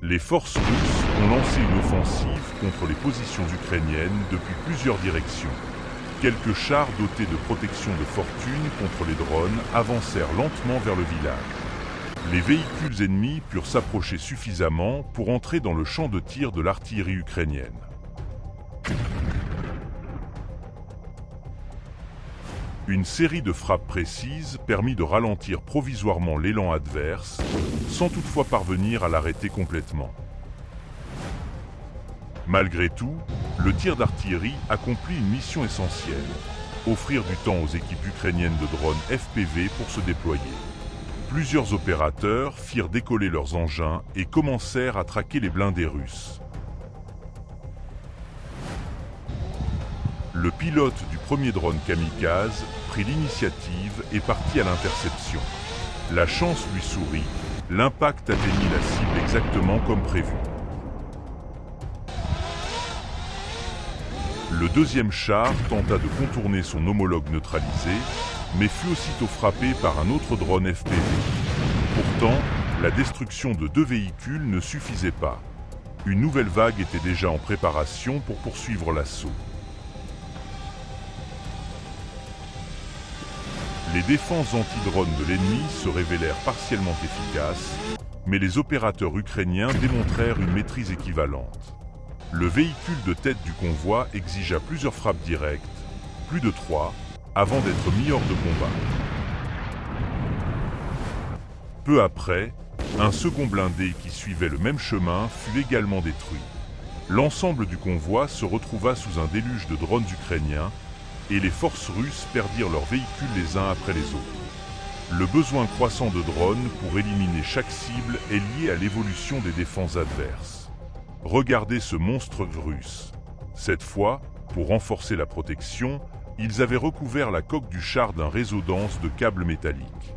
Les forces russes ont lancé une offensive contre les positions ukrainiennes depuis plusieurs directions. Quelques chars dotés de protection de fortune contre les drones avancèrent lentement vers le village. Les véhicules ennemis purent s'approcher suffisamment pour entrer dans le champ de tir de l'artillerie ukrainienne. Une série de frappes précises permit de ralentir provisoirement l'élan adverse, sans toutefois parvenir à l'arrêter complètement. Malgré tout, le tir d'artillerie accomplit une mission essentielle, offrir du temps aux équipes ukrainiennes de drones FPV pour se déployer. Plusieurs opérateurs firent décoller leurs engins et commencèrent à traquer les blindés russes. Le pilote du premier drone kamikaze prit l'initiative et partit à l'interception. La chance lui sourit, l'impact atteignit la cible exactement comme prévu. Le deuxième char tenta de contourner son homologue neutralisé, mais fut aussitôt frappé par un autre drone FPV. Pourtant, la destruction de 2 véhicules ne suffisait pas. Une nouvelle vague était déjà en préparation pour poursuivre l'assaut. Les défenses anti-drones de l'ennemi se révélèrent partiellement efficaces, mais les opérateurs ukrainiens démontrèrent une maîtrise équivalente. Le véhicule de tête du convoi exigea plusieurs frappes directes, plus de 3, avant d'être mis hors de combat. Peu après, un second blindé qui suivait le même chemin fut également détruit. L'ensemble du convoi se retrouva sous un déluge de drones ukrainiens, et les forces russes perdirent leurs véhicules les uns après les autres. Le besoin croissant de drones pour éliminer chaque cible est lié à l'évolution des défenses adverses. Regardez ce monstre russe. Cette fois, pour renforcer la protection, ils avaient recouvert la coque du char d'un réseau dense de câbles métalliques.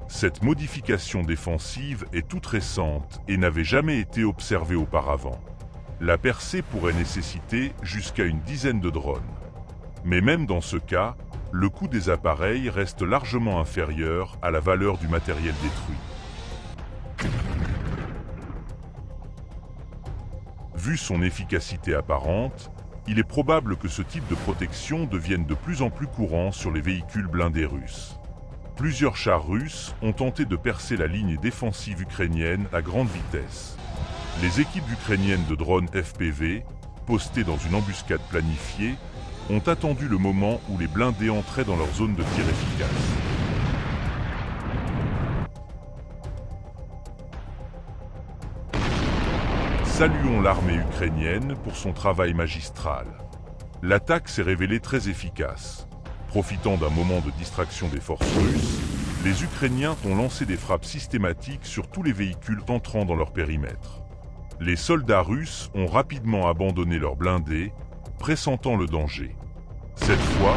Cette modification défensive est toute récente et n'avait jamais été observée auparavant. La percée pourrait nécessiter jusqu'à une dizaine de drones. Mais même dans ce cas, le coût des appareils reste largement inférieur à la valeur du matériel détruit. Vu son efficacité apparente, il est probable que ce type de protection devienne de plus en plus courant sur les véhicules blindés russes. Plusieurs chars russes ont tenté de percer la ligne défensive ukrainienne à grande vitesse. Les équipes ukrainiennes de drones FPV, postées dans une embuscade planifiée, ont attendu le moment où les blindés entraient dans leur zone de tir efficace. Saluons l'armée ukrainienne pour son travail magistral. L'attaque s'est révélée très efficace. Profitant d'un moment de distraction des forces russes, les Ukrainiens ont lancé des frappes systématiques sur tous les véhicules entrant dans leur périmètre. Les soldats russes ont rapidement abandonné leurs blindés, pressentant le danger. Cette fois,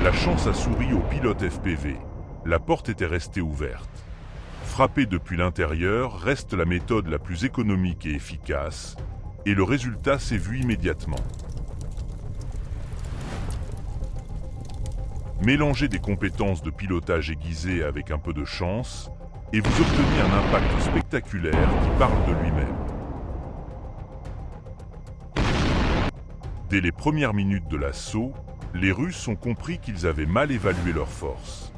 la chance a souri aux pilotes FPV. La porte était restée ouverte. Frapper depuis l'intérieur reste la méthode la plus économique et efficace, et le résultat s'est vu immédiatement. Mélangez des compétences de pilotage aiguisées avec un peu de chance, et vous obtenez un impact spectaculaire qui parle de lui-même. Dès les premières minutes de l'assaut, les Russes ont compris qu'ils avaient mal évalué leurs forces.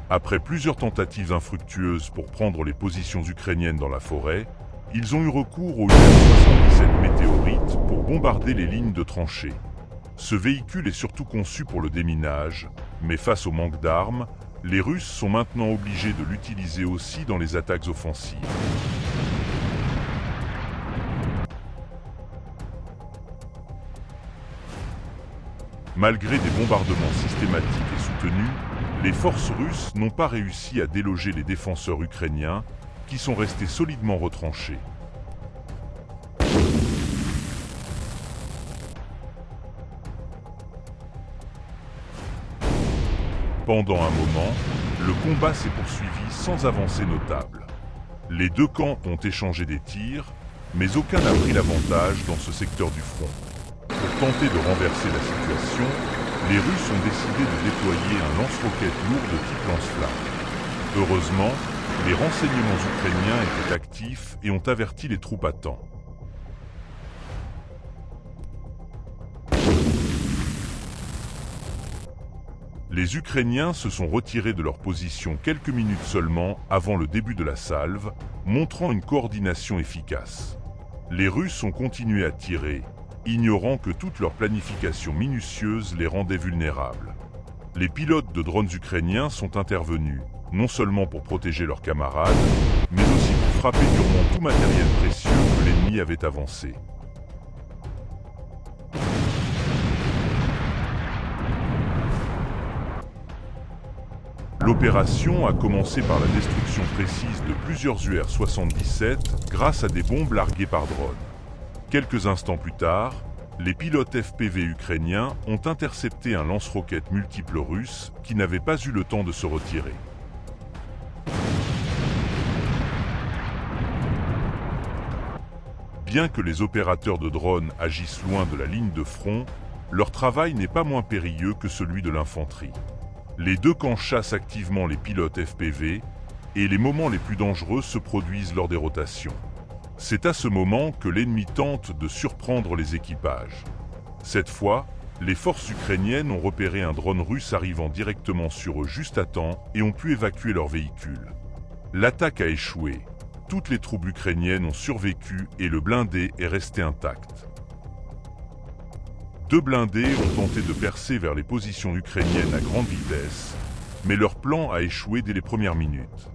Après plusieurs tentatives infructueuses pour prendre les positions ukrainiennes dans la forêt, ils ont eu recours au UM-77 météorite pour bombarder les lignes de tranchées. Ce véhicule est surtout conçu pour le déminage, mais face au manque d'armes, les Russes sont maintenant obligés de l'utiliser aussi dans les attaques offensives. Malgré des bombardements systématiques et soutenus, les forces russes n'ont pas réussi à déloger les défenseurs ukrainiens, qui sont restés solidement retranchés. Pendant un moment, le combat s'est poursuivi sans avancée notable. Les deux camps ont échangé des tirs, mais aucun n'a pris l'avantage dans ce secteur du front. Pour tenter de renverser la situation, les Russes ont décidé de déployer un lance-roquettes lourd de type lance-flammes. Heureusement, les renseignements ukrainiens étaient actifs et ont averti les troupes à temps. Les Ukrainiens se sont retirés de leur position quelques minutes seulement avant le début de la salve, montrant une coordination efficace. Les Russes ont continué à tirer, ignorant que toute leur planification minutieuse les rendait vulnérables. Les pilotes de drones ukrainiens sont intervenus, non seulement pour protéger leurs camarades, mais aussi pour frapper durement tout matériel précieux que l'ennemi avait avancé. L'opération a commencé par la destruction précise de plusieurs UR-77 grâce à des bombes larguées par drone. Quelques instants plus tard, les pilotes FPV ukrainiens ont intercepté un lance-roquettes multiple russe qui n'avait pas eu le temps de se retirer. Bien que les opérateurs de drones agissent loin de la ligne de front, leur travail n'est pas moins périlleux que celui de l'infanterie. Les deux camps chassent activement les pilotes FPV et les moments les plus dangereux se produisent lors des rotations. C'est à ce moment que l'ennemi tente de surprendre les équipages. Cette fois, les forces ukrainiennes ont repéré un drone russe arrivant directement sur eux juste à temps et ont pu évacuer leur véhicule. L'attaque a échoué. Toutes les troupes ukrainiennes ont survécu et le blindé est resté intact. Deux blindés ont tenté de percer vers les positions ukrainiennes à grande vitesse, mais leur plan a échoué dès les premières minutes.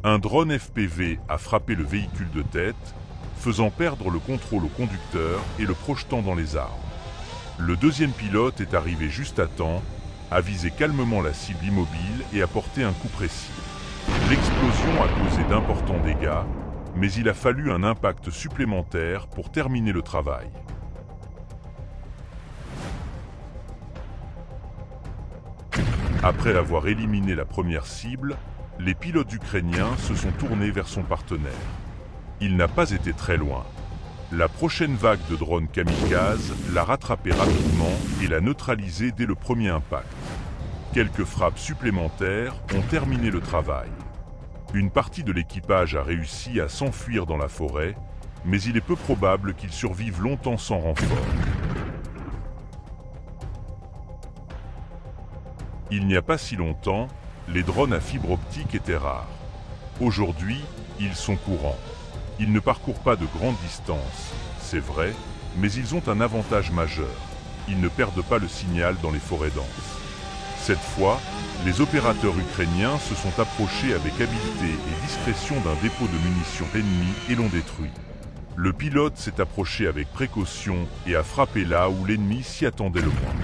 Un drone FPV a frappé le véhicule de tête, faisant perdre le contrôle au conducteur et le projetant dans les arbres. Le deuxième pilote est arrivé juste à temps, a visé calmement la cible immobile et a porté un coup précis. L'explosion a causé d'importants dégâts, mais il a fallu un impact supplémentaire pour terminer le travail. Après avoir éliminé la première cible, les pilotes ukrainiens se sont tournés vers son partenaire. Il n'a pas été très loin. La prochaine vague de drones kamikazes l'a rattrapé rapidement et l'a neutralisé dès le premier impact. Quelques frappes supplémentaires ont terminé le travail. Une partie de l'équipage a réussi à s'enfuir dans la forêt, mais il est peu probable qu'ils survivent longtemps sans renfort. Il n'y a pas si longtemps, les drones à fibre optique étaient rares. Aujourd'hui, ils sont courants. Ils ne parcourent pas de grandes distances, c'est vrai, mais ils ont un avantage majeur. Ils ne perdent pas le signal dans les forêts denses. Cette fois, les opérateurs ukrainiens se sont approchés avec habileté et discrétion d'un dépôt de munitions ennemi et l'ont détruit. Le pilote s'est approché avec précaution et a frappé là où l'ennemi s'y attendait le moins.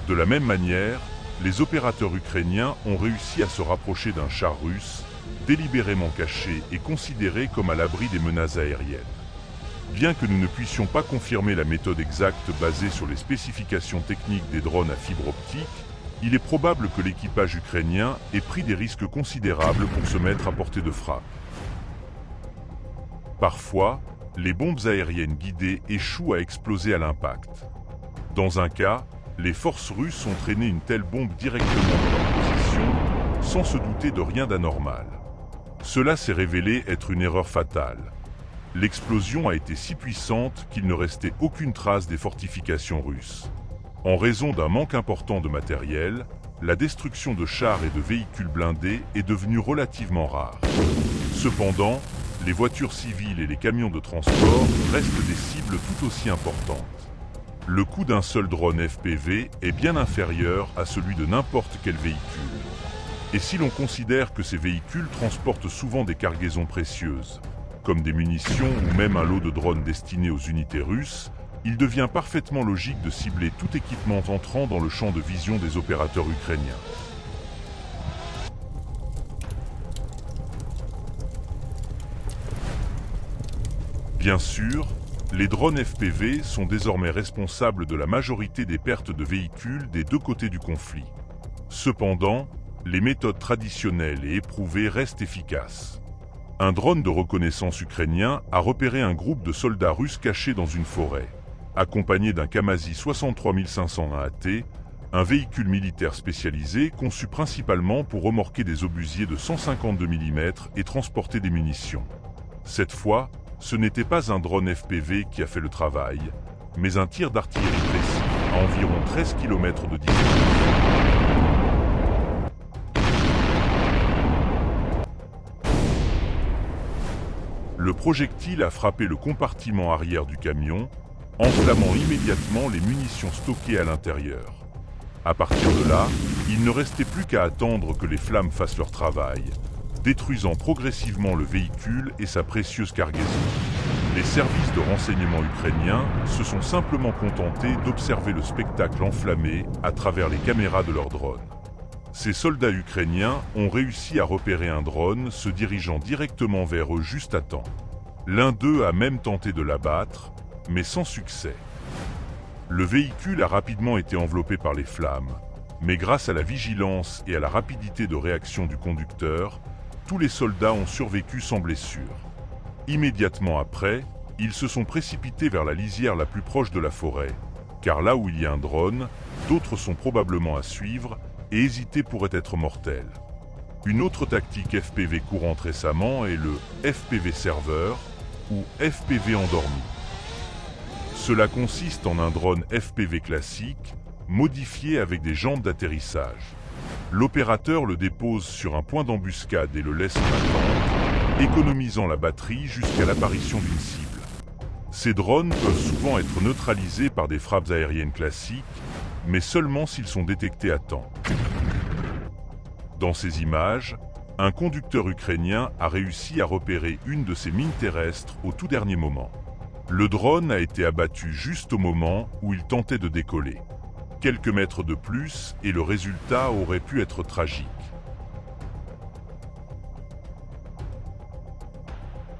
De la même manière, les opérateurs ukrainiens ont réussi à se rapprocher d'un char russe, délibérément caché et considéré comme à l'abri des menaces aériennes. Bien que nous ne puissions pas confirmer la méthode exacte basée sur les spécifications techniques des drones à fibre optique, il est probable que l'équipage ukrainien ait pris des risques considérables pour se mettre à portée de frappe. Parfois, les bombes aériennes guidées échouent à exploser à l'impact. Dans un cas, les forces russes ont traîné une telle bombe directement dans leur position, sans se douter de rien d'anormal. Cela s'est révélé être une erreur fatale. L'explosion a été si puissante qu'il ne restait aucune trace des fortifications russes. En raison d'un manque important de matériel, la destruction de chars et de véhicules blindés est devenue relativement rare. Cependant, les voitures civiles et les camions de transport restent des cibles tout aussi importantes. Le coût d'un seul drone FPV est bien inférieur à celui de n'importe quel véhicule. Et si l'on considère que ces véhicules transportent souvent des cargaisons précieuses, comme des munitions ou même un lot de drones destinés aux unités russes, il devient parfaitement logique de cibler tout équipement entrant dans le champ de vision des opérateurs ukrainiens. Bien sûr, les drones FPV sont désormais responsables de la majorité des pertes de véhicules des deux côtés du conflit. Cependant, les méthodes traditionnelles et éprouvées restent efficaces. Un drone de reconnaissance ukrainien a repéré un groupe de soldats russes cachés dans une forêt, accompagné d'un Kamaz 63500 AT, un véhicule militaire spécialisé conçu principalement pour remorquer des obusiers de 152 mm et transporter des munitions. Cette fois, ce n'était pas un drone FPV qui a fait le travail, mais un tir d'artillerie précis à environ 13 km de distance. Le projectile a frappé le compartiment arrière du camion, enflammant immédiatement les munitions stockées à l'intérieur. À partir de là, il ne restait plus qu'à attendre que les flammes fassent leur travail, détruisant progressivement le véhicule et sa précieuse cargaison. Les services de renseignement ukrainiens se sont simplement contentés d'observer le spectacle enflammé à travers les caméras de leurs drones. Ces soldats ukrainiens ont réussi à repérer un drone se dirigeant directement vers eux juste à temps. L'un d'eux a même tenté de l'abattre, mais sans succès. Le véhicule a rapidement été enveloppé par les flammes, mais grâce à la vigilance et à la rapidité de réaction du conducteur, tous les soldats ont survécu sans blessure. Immédiatement après, ils se sont précipités vers la lisière la plus proche de la forêt, car là où il y a un drone, d'autres sont probablement à suivre et hésiter pourrait être mortel. Une autre tactique FPV courante récemment est le FPV serveur ou FPV endormi. Cela consiste en un drone FPV classique, modifié avec des jambes d'atterrissage. L'opérateur le dépose sur un point d'embuscade et le laisse en attente, économisant la batterie jusqu'à l'apparition d'une cible. Ces drones peuvent souvent être neutralisés par des frappes aériennes classiques, mais seulement s'ils sont détectés à temps. Dans ces images, un conducteur ukrainien a réussi à repérer une de ces mines terrestres au tout dernier moment. Le drone a été abattu juste au moment où il tentait de décoller. Quelques mètres de plus et le résultat aurait pu être tragique.